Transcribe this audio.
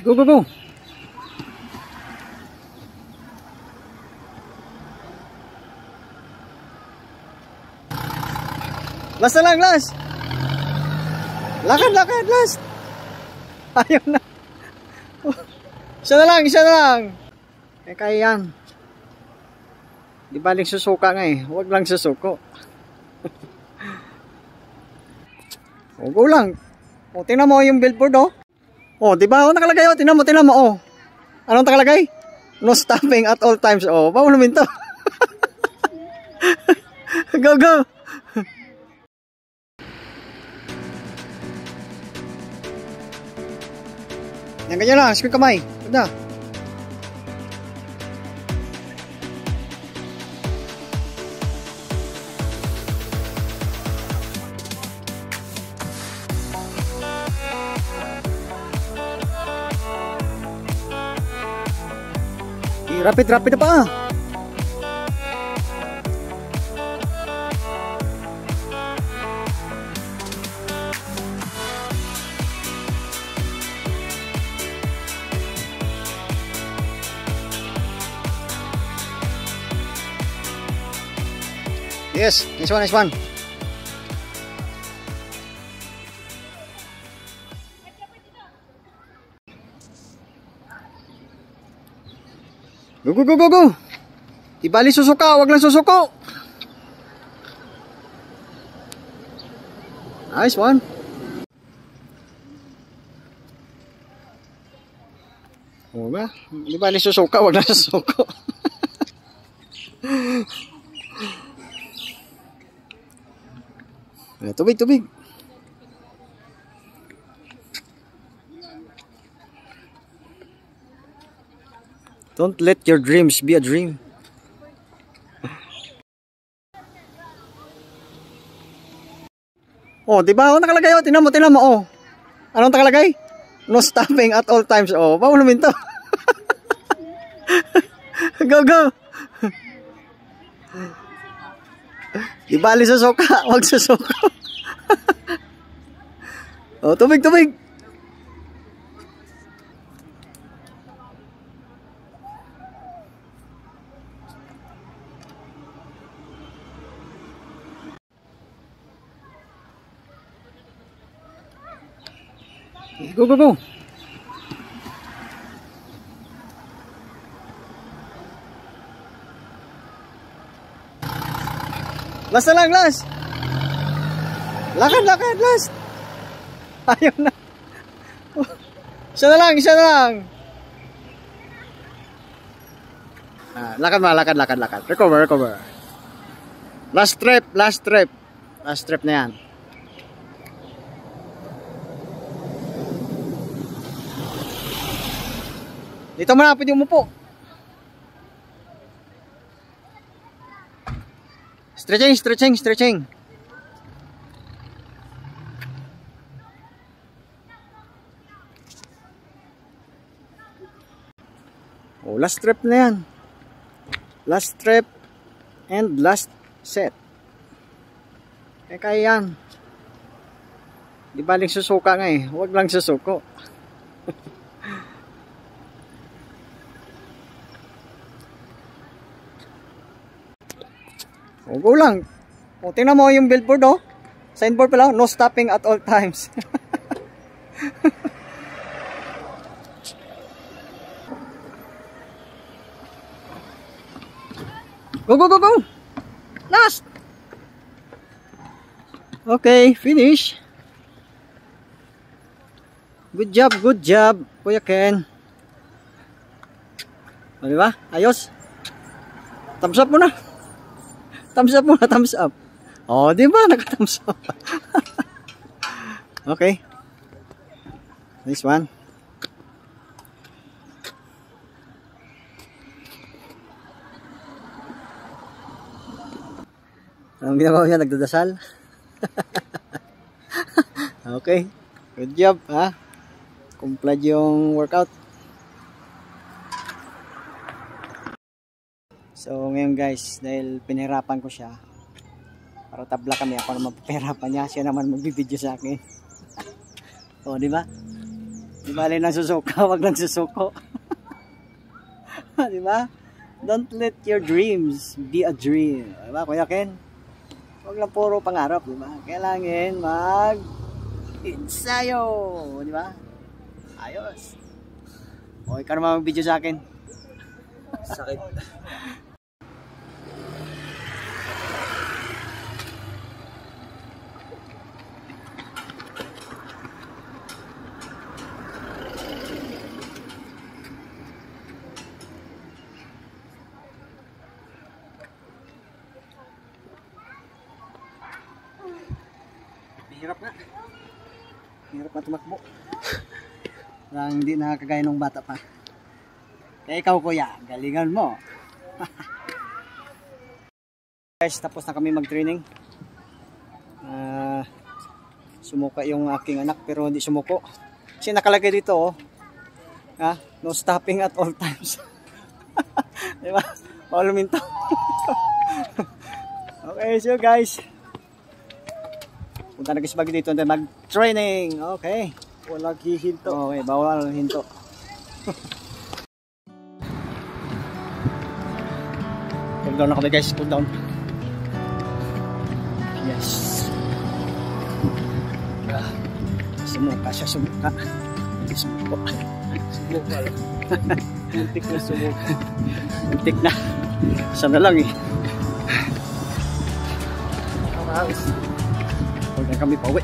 Go, go, go. Last na lang, last. Lakad, lakad, last. Ayaw na. Isa na lang, isa na lang. Kaya yan. Di baling susuka nga eh. Huwag lang susuko. O, go lang. O, tingnan mo yung billboard, oh. O, di ba? O, nakalagay, oh. Tingnan mo, oh. Anong nakalagay? No stopping at all times. O, bawal namin to. Go, go. Yan, ganyan lang. Squid kamay. Ganda. Rapid na pa. Yes, nice one, nice one. Go, go, go, go, go. Di bali susuka, wag lang susuko. Nice one. O ba? Di bali susuka, wag lang susuko. Tubig, tubig. Don't let your dreams be a dream. Oh, di ba? Oh, nakalagay, oh. Tingnan mo, oh. Anong nakalagay? No stopping at all times. Oh, bawal namin to. Go, go. Di bali susuka, wag susuka. Oh, tubig, tubig. Go, go, go. Last na lang, last. Lakad, lakad, last. Ayaw na. Isa na lang, isa na lang. Lakad ma, lakad, lakad, lakad. Recover, recover. Last trip, last trip. Last trip na yan. Dito mo na, pwede umupo. Stretching, stretching, stretching. Oh, last trip na yan. Last trip and last set. Kaya yan. Di baling susuka nga eh. Huwag lang susuko. O, go lang. O, tingnan mo yung billboard, oh. Signboard pala, no stopping at all times. Go, go, go, go. Last. Okay, finish. Good job, Kuya Ken. O, diba? Ayos. Thumbs up mo na. Thumbs up muna, thumbs up. Oh, di ba? Naka-thumbs up. Okay. Nice one. Anong ginagawa niya? Nagdadasal? Okay. Good job, ha? Complete yung workout. So ngayon guys, dahil pinahirapan ko siya para tabla kami, ako naman papahirapan niya, siya naman magbibideo sa akin. O, di ba? Di ba nang susuka, wag lang susuko. Di ba? Don't let your dreams be a dream. Di ba, Kuya Ken? Wag lang puro pangarap, di ba? Kailangan ensayo, di ba? Ayos. Okay ka naman mag-video sa akin. Sakit. Hirap nga. Hirap na tumakbo. Parang hindi nakakagaya nung bata pa. Kaya ikaw kuya, galingan mo. Guys, tapos na kami mag-training. Sumuka yung aking anak pero hindi sumuko. Kasi nakalagay dito oh. No stopping at all times. Diba? All minto. Okay, so guys. Punta na kasi bagay dito mag-training. Okay. Walang hihinto. Okay, bawal hinto. Cool down na kami guys, cool down. Yes. Sumuka siya, sumuka. Hindi sumuko. Sumuka lang. Muntik na sumuka. Muntik na. Sana lang eh. Nakakawis. Huwag na kami pauwi.